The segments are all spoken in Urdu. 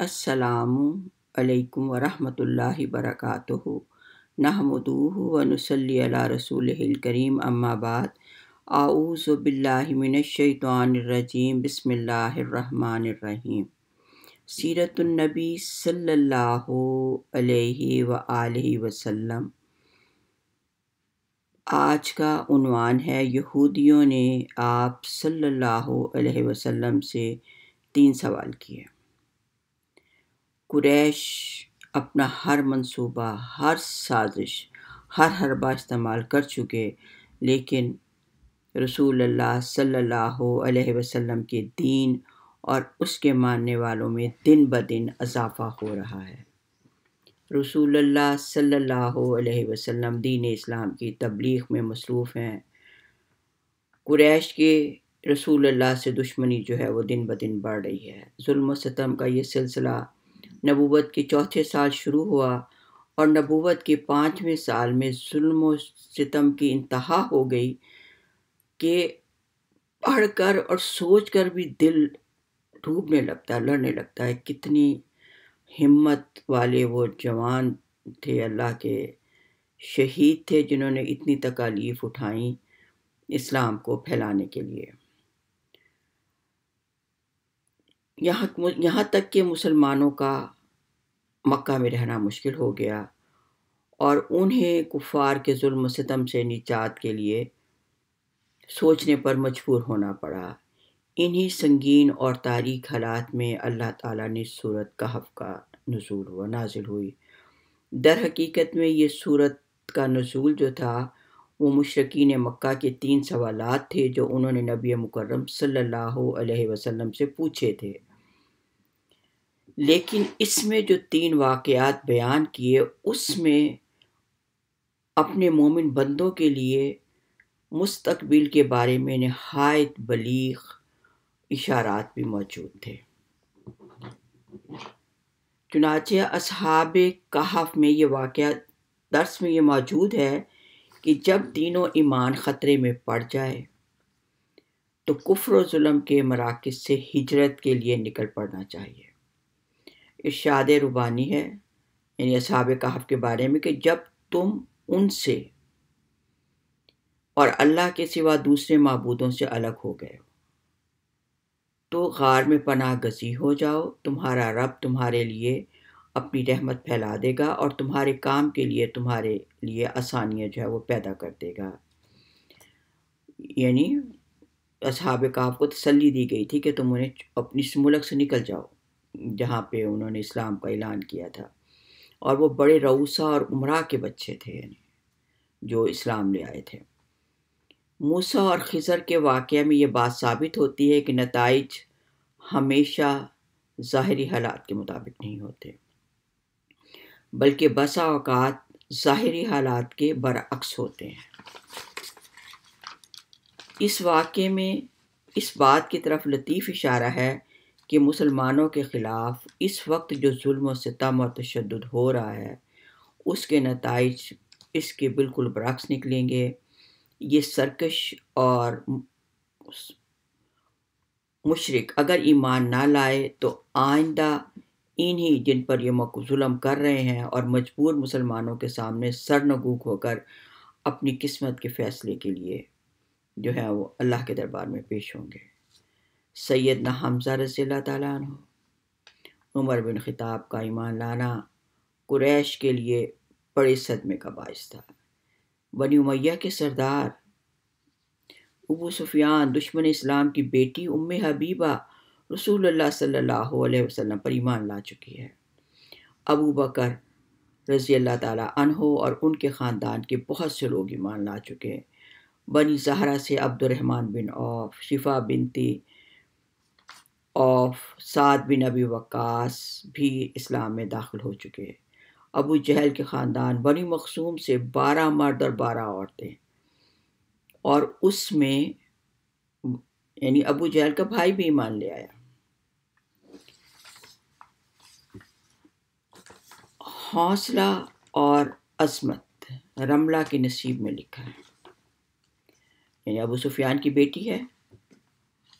السلام علیکم ورحمۃ اللہ وبرکاتہ نحمدہ ونصلی علی رسولہ الکریم اما بعد اعوذ باللہ من الشیطان الرجیم بسم اللہ الرحمن الرحیم سیرت النبی صلی اللہ علیہ وآلہ وسلم۔ آج کا عنوان ہے یہودیوں نے آپ صلی اللہ علیہ وسلم سے 3 سوال کیے۔ قریش اپنا ہر منصوبہ، ہر سازش، ہر حربہ استعمال کر چکے، لیکن رسول اللہ صلی اللہ علیہ وسلم کے دین اور اس کے ماننے والوں میں دن بدن اضافہ ہو رہا ہے۔ رسول اللہ صلی اللہ علیہ وسلم دین اسلام کی تبلیغ میں مصروف ہیں۔ قریش کے رسول اللہ سے دشمنی جو ہے وہ دن بدن بڑھ رہی ہے۔ ظلم و ستم کا یہ سلسلہ نبوت کے 4تھے سال شروع ہوا اور نبوت کے 5ویں سال میں ظلم و ستم کی انتہا ہو گئی کہ پڑھ کر اور سوچ کر بھی دل ڈوبنے لگتا ہے، لڑنے لگتا ہے۔ کتنی ہمت والے وہ جوان تھے، اللہ کے شہید تھے، جنہوں نے اتنی تکالیف اٹھائیں اسلام کو پھیلانے کے لیے۔ یہاں تک کہ مسلمانوں کا مکہ میں رہنا مشکل ہو گیا اور انہیں کفار کے ظلم و ستم سے نجات کے لیے سوچنے پر مجبور ہونا پڑا۔ انہی سنگین اور تاریک حالات میں اللہ تعالیٰ نے سورۃ کہف کا نازل ہوئی۔ در حقیقت میں یہ سورت کا نزول جو تھا وہ مشرکین مکہ کے 3 سوالات تھے جو انہوں نے نبی مکرم صلی اللہ علیہ وسلم سے پوچھے تھے، لیکن اس میں جو 3 واقعات بیان کیے اس میں اپنے مومن بندوں کے لیے مستقبل کے بارے میں نہایت بلیغ اشارات بھی موجود تھے۔ چنانچہ اصحاب کہف میں یہ واقعہ درس میں یہ موجود ہے کہ جب دین و ایمان خطرے میں پڑ جائے تو کفر و ظلم کے مراکز سے ہجرت کے لیے نکل پڑنا چاہیے۔ ارشاد ربانی ہے یعنی اصحاب کہف کے بارے میں کہ جب تم ان سے اور اللہ کے سوا دوسرے معبودوں سے الگ ہو گئے ہو تو غار میں پناہ گزین ہو جاؤ، تمہارا رب تمہارے لیے اپنی رحمت پھیلا دے گا اور تمہارے کام کے لیے تمہارے لیے آسانیاں جو ہے وہ پیدا کر دے گا۔ یعنی اصحاب کہف کو تسلی دی گئی تھی کہ تم انہیں اپنی ملک سے نکل جاؤ جہاں پہ انہوں نے اسلام کا اعلان کیا تھا، اور وہ بڑے رؤسا اور امراء کے بچے تھے یعنی جو اسلام لے آئے تھے۔ موسیٰ اور خضر کے واقعہ میں یہ بات ثابت ہوتی ہے کہ نتائج ہمیشہ ظاہری حالات کے مطابق نہیں ہوتے، بلکہ بسا اوقات ظاہری حالات کے برعکس ہوتے ہیں۔ اس واقعے میں اس بات کی طرف لطیف اشارہ ہے کہ مسلمانوں کے خلاف اس وقت جو ظلم و ستم اور تشدد ہو رہا ہے اس کے نتائج اس کے بالکل برعکس نکلیں گے۔ یہ سرکش اور مشرک اگر ایمان نہ لائے تو آئندہ انہی جن پر یہ ظلم کر رہے ہیں اور مجبور مسلمانوں کے سامنے سرنگوک ہو کر اپنی قسمت کے فیصلے کے لیے جو ہے وہ اللہ کے دربار میں پیش ہوں گے۔ سیدنا حمزہ رضی اللہ تعالیٰ عنہ، عمر بن خطاب کا ایمان لانا قریش کے لیے بڑے صدمے کا باعث تھا۔ بنی امیہ کے سردار ابو سفیان، دشمن اسلام کی بیٹی ام حبیبہ رسول اللہ صلی اللہ علیہ وسلم پر ایمان لا چکی ہے۔ ابو بکر رضی اللہ تعالیٰ عنہ اور ان کے خاندان کے بہت سے لوگ ایمان لا چکے ہیں۔ بنی زہرہ سے عبد الرحمن بن عوف، شفا بنتی عوف، سعد بن ابی وقاص بھی اسلام میں داخل ہو چکے ہیں۔ ابو جہل کے خاندان بنی مخزوم سے 12 مرد اور 12 عورتیں، اور اس میں یعنی ابو جہل کا بھائی بھی ایمان لے آیا۔ حوصلہ اور عظمت رملہ کے نصیب میں لکھا ہے، یعنی ابو سفیان کی بیٹی ہے،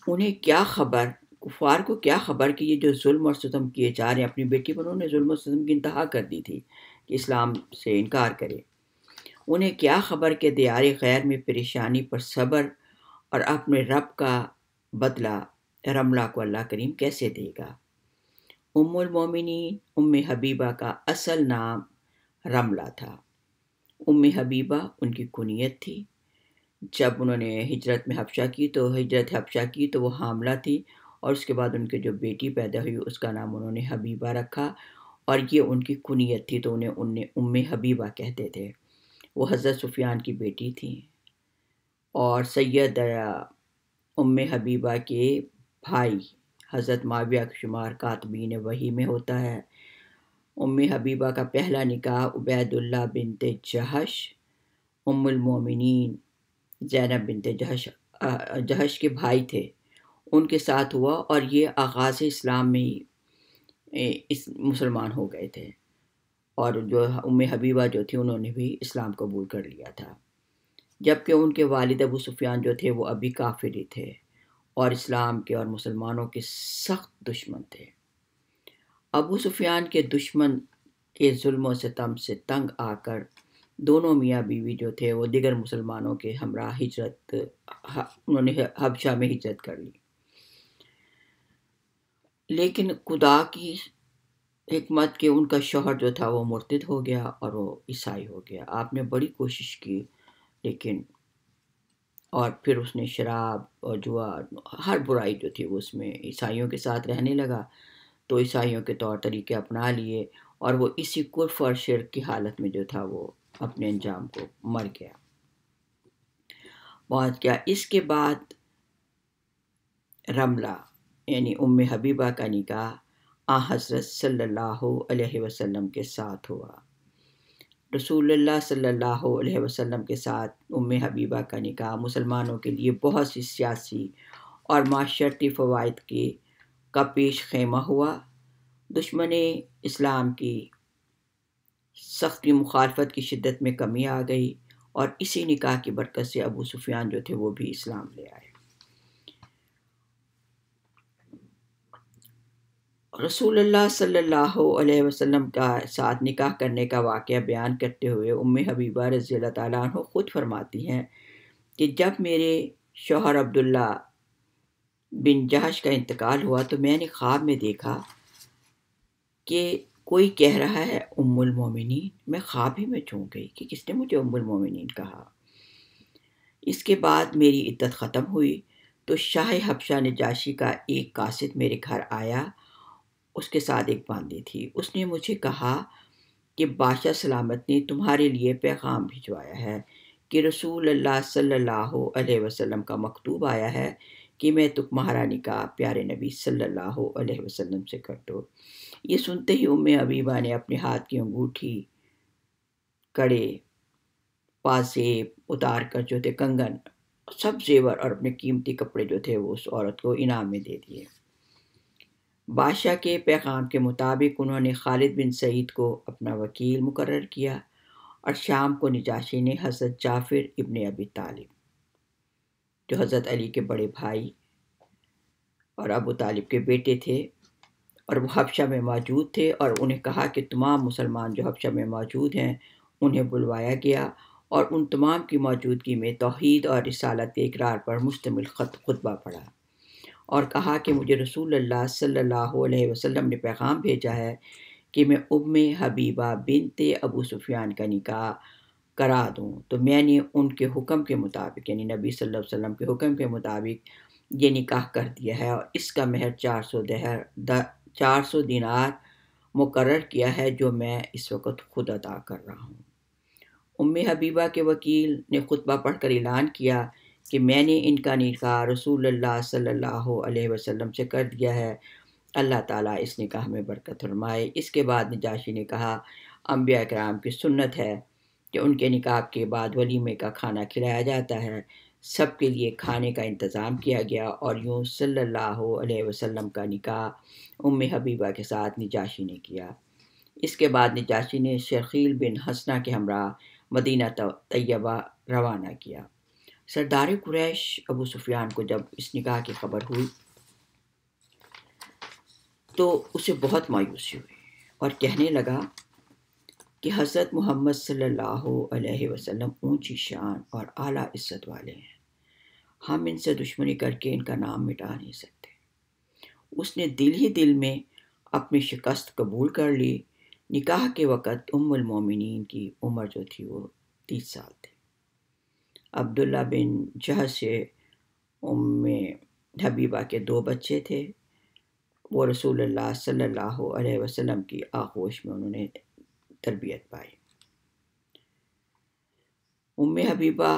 انہیں کیا خبر کفار کو کیا خبر کہ یہ جو ظلم اور ستم کیے جا رہے ہیں، اپنی بیٹی پر انہوں نے ظلم و ستم کی انتہا کر دی تھی کہ اسلام سے انکار کرے۔ انہیں کیا خبر کہ دیار غیر میں پریشانی پر صبر اور اپنے رب کا بدلہ رملہ کو اللہ کریم کیسے دے گا۔ ام المومنین ام حبیبہ کا اصل نام رملہ تھا۔ ام حبیبہ ان کی کنیت تھی۔ جب انہوں نے ہجرت حبشہ کی تو وہ حاملہ تھی، اور اس کے بعد ان کے جو بیٹی پیدا ہوئی اس کا نام انہوں نے حبیبہ رکھا، اور یہ ان کی کنیت تھی تو انہیں ام حبیبہ کہتے تھے۔ وہ حضرت سفیان کی بیٹی تھی، اور سید ام حبیبہ کے بھائی حضرت معاویہ کا شمار کاتبین وحی میں ہوتا ہے۔ ام حبیبہ کا پہلا نکاح عبید اللہ بنت جہش ام المومنین زینب بنت جہش کے بھائی تھے ان کے ساتھ ہوا، اور یہ آغاز اسلام میں ہی مسلمان ہو گئے تھے، اور جو ام حبیبہ جو تھی انہوں نے بھی اسلام قبول کر لیا تھا، جبکہ ان کے والد ابو سفیان جو تھے وہ ابھی کافر ہی تھے اور اسلام کے اور مسلمانوں کے سخت دشمن تھے۔ ابو سفیان کے دشمن کے ظلم و ستم سے تنگ آ کر دونوں میاں بیوی جو تھے وہ دیگر مسلمانوں کے ہمراہ انہوں نے حبشہ میں ہجرت کر لی، لیکن خدا کی حکمت کہ ان کا شوہر جو تھا وہ مرتد ہو گیا اور وہ عیسائی ہو گیا۔ آپ نے بڑی کوشش کی لیکن، اور پھر اس نے شراب اور جوا ہر برائی جو تھی وہ اس میں عیسائیوں کے ساتھ رہنے لگا، تو عیسائیوں کے طور طریقے اپنا لیے، اور وہ اسی کفر اور شرک کی حالت میں جو تھا وہ اپنے انجام کو مر گیا، پہنچ گیا۔ اس کے بعد رملہ یعنی ام حبیبہ کا نکاح حضرت صلی اللہ علیہ وسلم کے ساتھ ہوا۔ رسول اللہ صلی اللہ علیہ وسلم کے ساتھ ام حبیبہ کا نکاح مسلمانوں کے لیے بہت سی سیاسی اور معاشرتی فوائد کا پیش خیمہ ہوا۔ دشمن اسلام کی سختی مخالفت کی شدت میں کمی آ گئی، اور اسی نکاح کی برکت سے ابو سفیان جو تھے وہ بھی اسلام لے آئے۔ رسول اللہ صلی اللہ علیہ وسلم کا ساتھ نکاح کرنے کا واقعہ بیان کرتے ہوئے ام حبیبہ رضی اللہ تعالیٰ عنہ خود فرماتی ہیں کہ جب میرے شوہر عبداللہ بن جہش کا انتقال ہوا تو میں نے خواب میں دیکھا کہ کوئی کہہ رہا ہے ام المومنین۔ میں خواب ہی میں چونک گئی کہ کس نے مجھے ام المومنین کہا۔ اس کے بعد میری عدت ختم ہوئی تو شاہ حبشہ نجاشی کا ایک قاصد میرے گھر آیا، اس کے ساتھ ایک باندی تھی۔ اس نے مجھے کہا کہ بادشاہ سلامت نے تمہارے لیے پیغام بھجوایا ہے کہ رسول اللہ صلی اللہ علیہ وسلم کا مکتوب آیا ہے کہ میں تمہارا نکاح پیارے نبی صلی اللہ علیہ وسلم سے کر دو۔ یہ سنتے ہی ام حبیبہ نے اپنے ہاتھ کی انگوٹھی، کڑے، پازیب اتار کر جو تھے کنگن، سب زیور اور اپنے قیمتی کپڑے جو تھے وہ اس عورت کو انعام میں دے دیے۔ بادشاہ کے پیغام کے مطابق انہوں نے خالد بن سعید کو اپنا وکیل مقرر کیا، اور شام کو نجاشی نے حضرت جعفر ابن ابی طالب جو حضرت علی کے بڑے بھائی اور ابو طالب کے بیٹے تھے، اور وہ حبشہ میں موجود تھے، اور انہیں کہا کہ تمام مسلمان جو حبشہ میں موجود ہیں انہیں بلوایا گیا، اور ان تمام کی موجودگی میں توحید اور رسالت کے اقرار پر مشتمل خطبہ پڑھا، اور کہا کہ مجھے رسول اللہ صلی اللہ علیہ وسلم نے پیغام بھیجا ہے کہ میں ام حبیبہ بنت ابو سفیان کا نکاح کرا دوں، تو میں نے ان کے حکم کے مطابق یعنی نبی صلی اللہ علیہ وسلم کے حکم کے مطابق یہ نکاح کر دیا ہے، اور اس کا مہر 400 دینار مقرر کیا ہے جو میں اس وقت خود ادا کر رہا ہوں۔ ام حبیبہ کے وکیل نے خطبہ پڑھ کر اعلان کیا کہ میں نے ان کا نکاح رسول اللہ صلی اللہ علیہ وسلم سے کر دیا ہے، اللہ تعالیٰ اس نکاح میں برکت فرمائے۔ اس کے بعد نجاشی نے کہا انبیاء کرام کی سنت ہے کہ ان کے نکاح کے بعد ولیمے کا کھانا کھلایا جاتا ہے۔ سب کے لیے کھانے کا انتظام کیا گیا، اور یوں صلی اللہ علیہ وسلم کا نکاح ام حبیبہ کے ساتھ نجاشی نے کیا۔ اس کے بعد نجاشی نے شرحیل بن حسنہ کے ہمراہ مدینہ طیبہ روانہ کیا۔ سردار قریش ابو سفیان کو جب اس نکاح کی خبر ہوئی تو اسے بہت مایوسی ہوئی اور کہنے لگا کہ حضرت محمد صلی اللہ علیہ وسلم اونچی شان اور اعلیٰ عزت والے ہیں، ہم ان سے دشمنی کر کے ان کا نام مٹا نہیں سکتے۔ اس نے دل ہی دل میں اپنی شکست قبول کر لی۔ نکاح کے وقت ام المومنین کی عمر جو تھی وہ 30 سال تھی۔ عبداللہ بن جہش سے ام حبیبہ کے 2 بچے تھے۔ وہ رسول اللہ صلی اللہ علیہ وسلم کی آغوش میں انہوں نے تربیت پائی۔ ام حبیبہ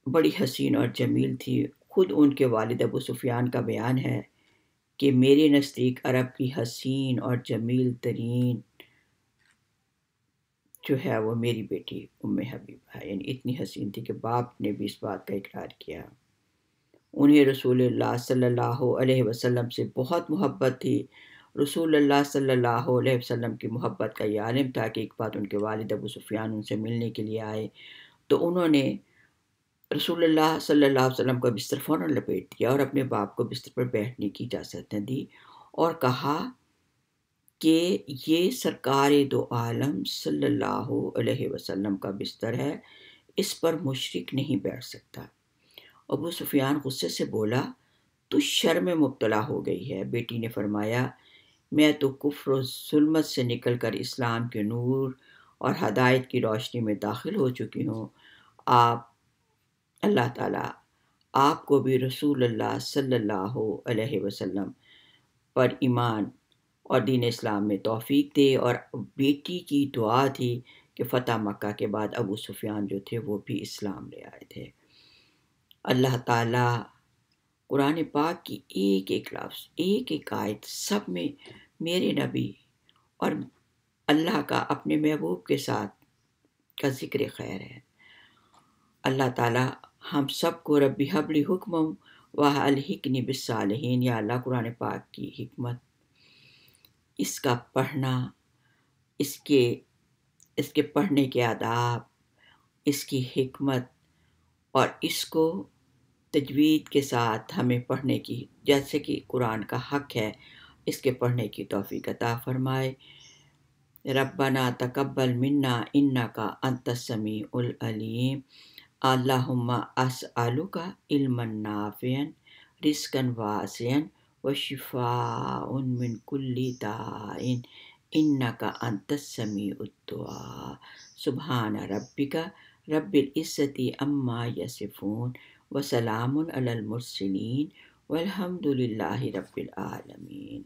بڑی حسین اور جمیل تھی۔ خود ان کے والد ابو سفیان کا بیان ہے کہ میرے نزدیک عرب کی حسین اور جمیل ترین جو ہے وہ میری بیٹی ام حبیبہ ہے، یعنی اتنی حسین تھی کہ باپ نے بھی اس بات کا اقرار کیا۔ انہیں رسول اللہ صلی اللہ علیہ وسلم سے بہت محبت تھی۔ رسول اللہ صلی اللہ علیہ وسلم کی محبت کا یہ عالم تھا کہ ایک بات ان کے والد ابو سفیان ان سے ملنے کے لیے آئے تو انہوں نے رسول اللہ صلی اللہ علیہ وسلم کا بستر فوراً لپیٹ دیا اور اپنے باپ کو بستر پر بیٹھنے کی اجازت نہ دی اور کہا کہ یہ سرکار دو عالم صلی اللہ علیہ وسلم کا بستر ہے، اس پر مشرک نہیں بیٹھ سکتا۔ ابو سفیان غصے سے بولا، تو شر میں مبتلا ہو گئی ہے۔ بیٹی نے فرمایا، میں تو کفر و ظلمت سے نکل کر اسلام کے نور اور ہدایت کی روشنی میں داخل ہو چکی ہوں۔ اللہ تعالیٰ آپ کو بھی رسول اللہ صلی اللہ علیہ وسلم پر ایمان اور دین اسلام میں توفیق دے۔ اور بیٹی کی دعا تھی کہ فتح مکہ کے بعد ابو سفیان جو تھے وہ بھی اسلام لے آئے تھے۔ اللہ تعالیٰ قرآن پاک کی ایک ایک لفظ، ایک ایک آیت، سب میں میرے نبی اور اللہ کا اپنے محبوب کے ساتھ کا ذکر خیر ہے۔ اللہ تعالیٰ ہم سب کو ربی حبلی حکمم و الحقنی بالصالحین، یا اللہ قرآن پاک کی حکمت، اس کا پڑھنا، اس کے پڑھنے کے آداب، اس کی حکمت اور اس کو تجوید کے ساتھ ہمیں پڑھنے کی، جیسے کہ قرآن کا حق ہے، اس کے پڑھنے کی توفیق عطا فرمائے۔ ربنا تقبل منا انکا انت السمیع العلیم، اللہم اسألک علما نافعا رزقا واسعا وشفاء من کل داء انکا انت السمیع الدعاء۔ سبحان ربک رب العزت عما یصفون وسلام علی المرسلین والحمد للہ رب العالمین۔